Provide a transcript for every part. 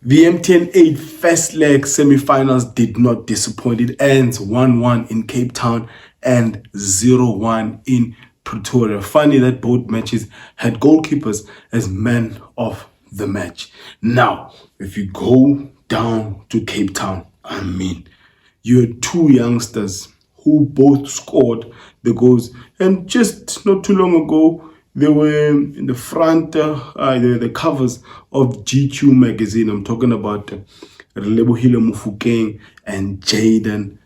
The MTN8 first leg semi-finals did not disappoint. It ends 1-1 in Cape Town and 0-1 in Pretoria. Funny that both matches had goalkeepers as men of the match. Now, if you go down to Cape Town, you had two youngsters who both scored the goals. And just not too long ago, they were in the front, the covers of GQ magazine. I'm talking about Relebohile Mofokeng and Jaden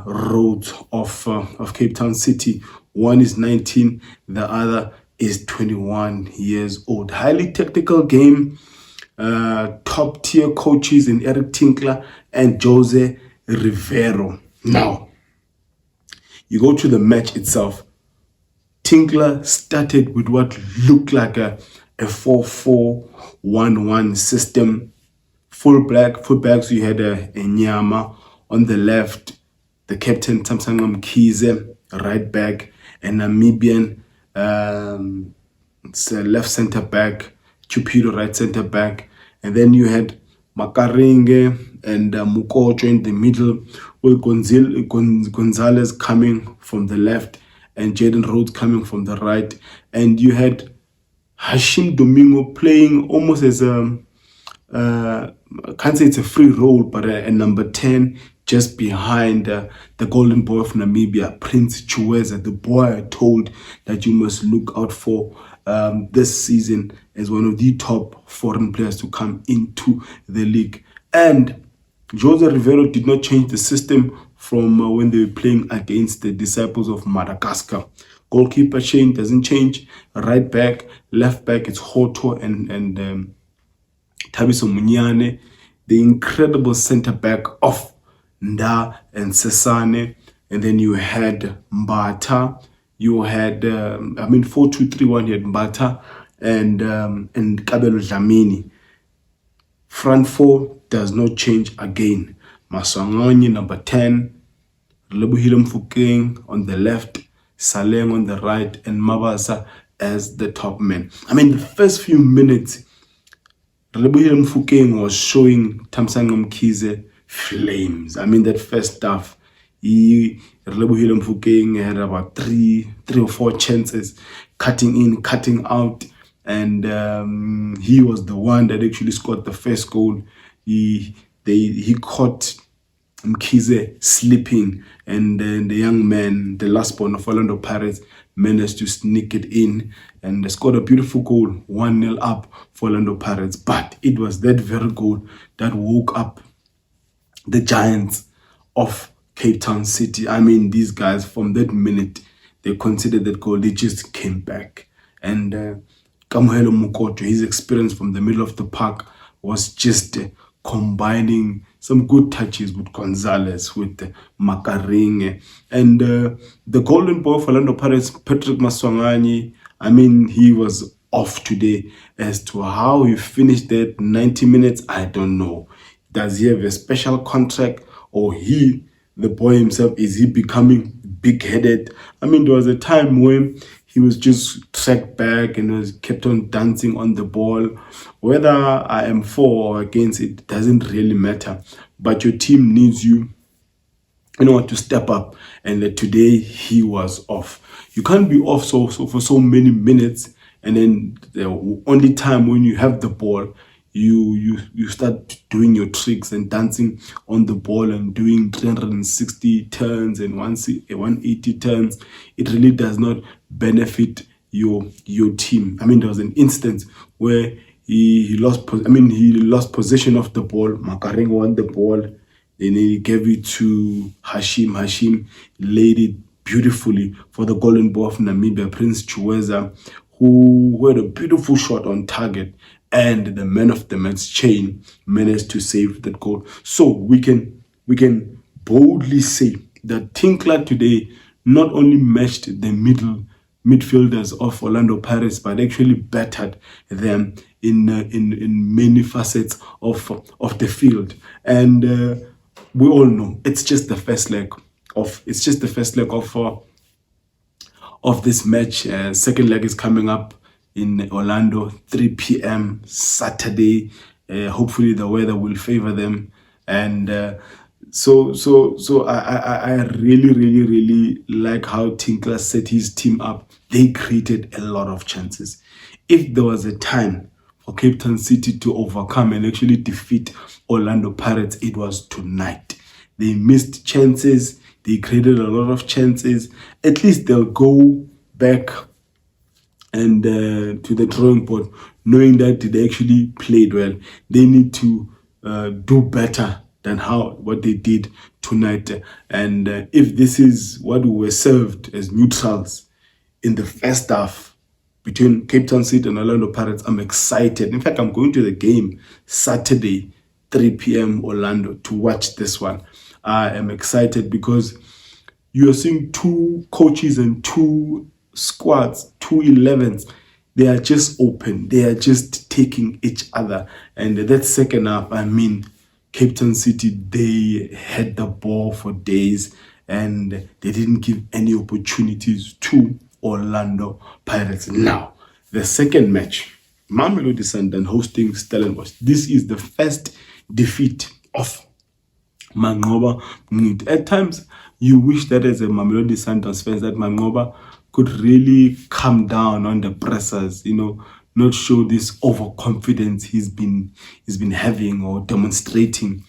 Rhodes of Cape Town City. One is 19, the other is 21 years old. Highly technical game. Top tier coaches in Eric Tinkler and Jose Rivero. Now, you go to the match itself. Tinkler started with what looked like a 4-4-1-1 system. Fullbacks, you had a Nyama on the left, the captain Tamsangam Mkhize, right back, and Namibian left centre back, Cupido right centre back, and then you had Makaringe and Mukocho in the middle, with Gonzalez coming from the left and Jaden Rhodes coming from the right. And you had Hashim Domingo playing almost as I can't say it's a free role, but a number 10 just behind the golden boy of Namibia, Prince Chueza, the boy I told that you must look out for this season as one of the top foreign players to come into the league. And Jose Rivero did not change the system from when they were playing against the Disciples of Madagascar. Goalkeeper chain doesn't change. Right back, left back, it's Hoto and Thabiso Munyane. The incredible centre back of Nda and Sesane. And then you had Mbata. You had 4-2-3-1. You had Mbata and Kabelo Dlamini. Front four does not change again. Maswanganyi, number 10, Relebohile Mofokeng on the left, Saleng on the right, and Mabasa as the top man. The first few minutes, Relebohile Mofokeng was showing Tamsangam Mkhize flames. That first half, Relebohile Mofokeng had about three or four chances, cutting in, cutting out, and he was the one that actually scored the first goal. He caught Mkhize sleeping, and then the young man, the last born of Orlando Pirates, managed to sneak it in and scored a beautiful goal, 1-0 up for Orlando Pirates. But it was that very goal that woke up the Giants of Cape Town City. These guys, from that minute, they considered that goal, they just came back. And Kamohelo Mukoto, his experience from the middle of the park was just combining some good touches with Gonzalez, with Makaringe. And the golden boy for Orlando Pirates, Patrick Maswanganyi, he was off today. As to how he finished that 90 minutes, I don't know. Does he have a special contract, or the boy himself, is he becoming big-headed? There was a time when he was just tracked back and was kept on dancing on the ball. Whether I am for or against it doesn't really matter. But your team needs you, to step up. And today he was off. You can't be off so for so many minutes, and then the only time when you have the ball, you start doing your tricks and dancing on the ball and doing 360 turns and 180 turns. It really does not benefit your team. There was an instance where he lost possession of the ball. Makaring won the ball, then he gave it to Hashim. Hashim laid it beautifully for the golden boy of Namibia, Prince Chueza, who had a beautiful shot on target, and the man of the match chain managed to save that goal. So we can boldly say that Tinkler today not only matched the midfielders of Orlando Pirates, but actually battered them in many facets of the field. And we all know it's just the first leg of this match. Second leg is coming up in Orlando, 3 p.m. Saturday. Hopefully the weather will favor them. And so I really like how Tinkler set his team up. They created a lot of chances. If there was a time for Cape Town City to overcome and actually defeat Orlando Pirates, it was tonight. They missed chances. They created a lot of chances. At least they'll go back and to the drawing board, knowing that they actually played well. They need to do better than what they did tonight. And if this is what we were served as neutrals in the first half between Cape Town City and Orlando Pirates, I'm excited. In fact, I'm going to the game Saturday, 3 p.m. Orlando, to watch this one. I am excited because you are seeing two coaches and two squads, 2 11s. They are just open. They are just taking each other. And that second half, I mean, Cape Town City, they had the ball for days and they didn't give any opportunities to Orlando Pirates. Now, the second match, Mamelodi Sundowns hosting Stellenbosch. This is the first defeat of Manqoba Mngidi. At times, you wish that as a Mamelodi Sundowns fan, that Manqoba could really calm down on the pressers, not show this overconfidence he's been having or demonstrating,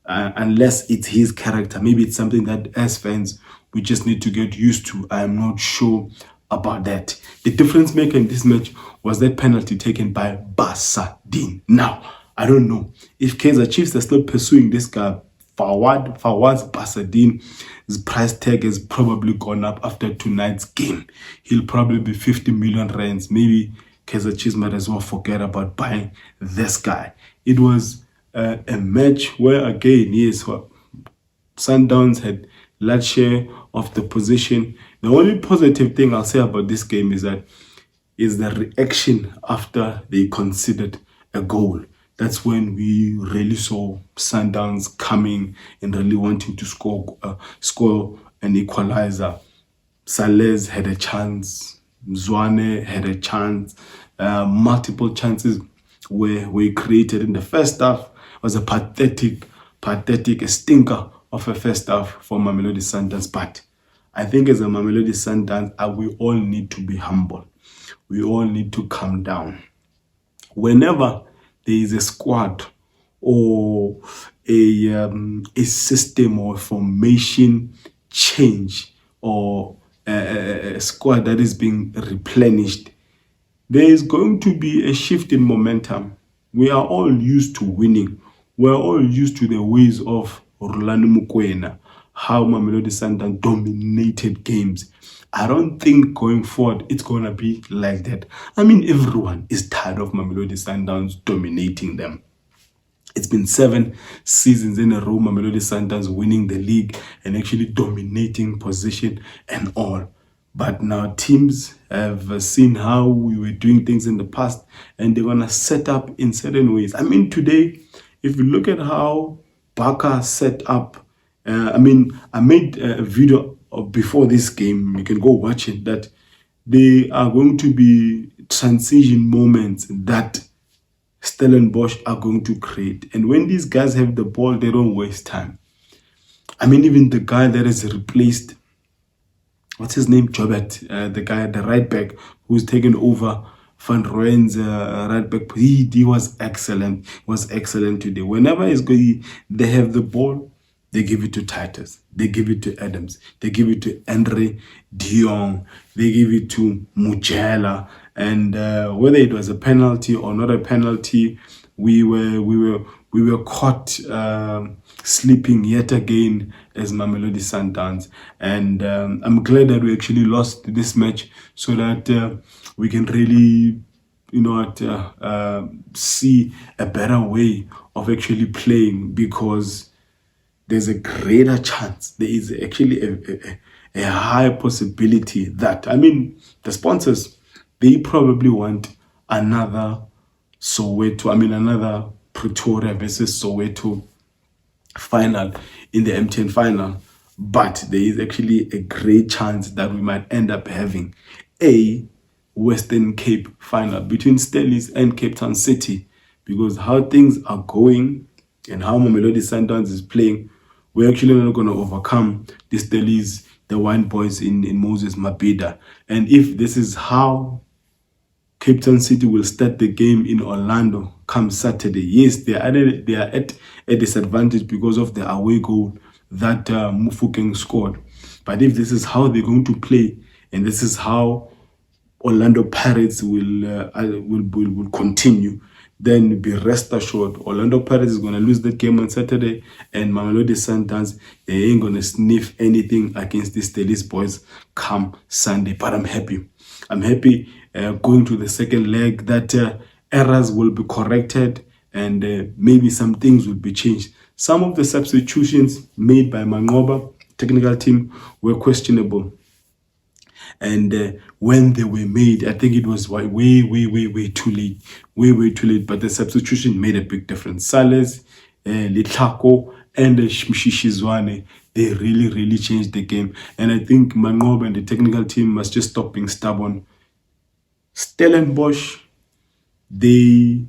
unless it's his character. Maybe it's something that as fans we just need to get used to. I am not sure about that. The difference maker in this match was that penalty taken by Basadin. Now, I don't know if Kaizer Chiefs are still pursuing this guy. Fawaz Basadin's price tag has probably gone up after tonight's game. He'll probably be 50 million rands. Maybe Kaizer Chiefs might as well forget about buying this guy. It was a match where, again, yes, Sundowns had large share of the position. The only positive thing I'll say about this game is the reaction after they conceded a goal. That's when we really saw Sundowns coming and really wanting to score an equalizer. Salez had a chance. Zwane had a chance. Multiple chances were created in the first half. It was a pathetic, a stinker of a first half for Mamelodi Sundowns. But I think as a Mamelodi Sundowns, we all need to be humble. We all need to calm down. Whenever there is a squad or a system or formation change or a squad that is being replenished, there is going to be a shift in momentum. We are all used to winning. We're all used to the ways of Orlando Mokoena, how Mamelodi Sundowns dominated games. I don't think going forward it's going to be like that. I mean, everyone is tired of Mamelodi Sundowns dominating them. It's been 7 seasons in a row, Mamelodi Sundowns winning the league and actually dominating position and all. But now teams have seen how we were doing things in the past and they're going to set up in certain ways. I mean, today, if you look at how Barca set up, I made a video before this game, you can go watch it, that they are going to be transition moments that Stellenbosch are going to create. And when these guys have the ball, they don't waste time. I mean, even the guy that has replaced, what's his name, Jobert, the right back who's taken over Van Rooyen's right back, he was excellent. Today. Whenever they have the ball, they give it to Titus. They give it to Adams. They give it to Andre Dion. They give it to Mujela. And whether it was a penalty or not a penalty, we were caught sleeping yet again as Mamelodi Sundowns. And I'm glad that we actually lost this match so that we can really, see a better way of actually playing, because there's a greater chance. There is actually a high possibility that, the sponsors, they probably want another another Pretoria versus Soweto final in the MTN final. But there is actually a great chance that we might end up having a Western Cape final between Stellies and Cape Town City. because how things are going and how Mamelodi Sundowns is playing, we're actually not going to overcome the Stellies, the wine boys in Moses Mabhida. And if this is how Cape Town City will start the game in Orlando come Saturday, yes, they are at a disadvantage because of the away goal that Mufokeng scored. But if this is how they're going to play, and this is how Orlando Pirates will continue, then be rest assured Orlando Pirates is going to lose that game on Saturday, and Mamelodi Sundowns, they ain't going to sniff anything against these Stellies boys come Sunday. But I'm happy. I'm happy going to the second leg that errors will be corrected, and maybe some things will be changed. Some of the substitutions made by Mangoba technical team were questionable. And when they were made, I think it was way too late. Way too late. But the substitution made a big difference. Sales, Litlako, and Mshishizwane, they really changed the game. And I think Mangoba and the technical team must just stop being stubborn. Stellenbosch, they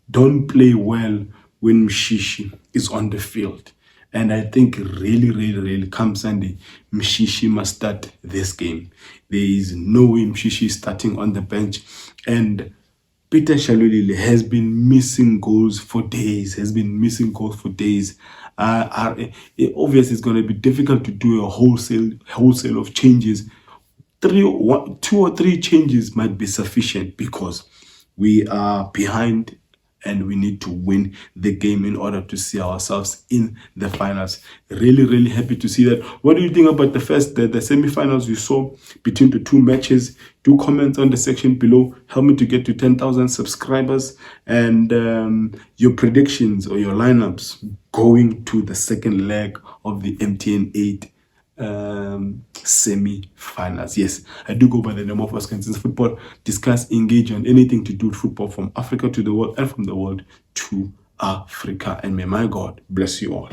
don't play well when Mshishi is on the field. And I think really come Sunday, Mshishi must start this game. There is no way Mshishi is starting on the bench. And Peter Shalulile has been missing goals for days. Obviously, it's going to be difficult to do a wholesale of changes. 2 or 3 changes might be sufficient because we are behind and we need to win the game in order to see ourselves in the finals. Really happy to see that. What do you think about the semi-finals you saw between the 2 matches? Do comment on the section below. Help me to get to 10,000 subscribers, and your predictions or your lineups going to the second leg of the MTN8 semi-finals. Yes, I do go by the name of Oscar Football. Discuss, engage on anything to do with football from Africa to the world and from the world to Africa. And may my God bless you all.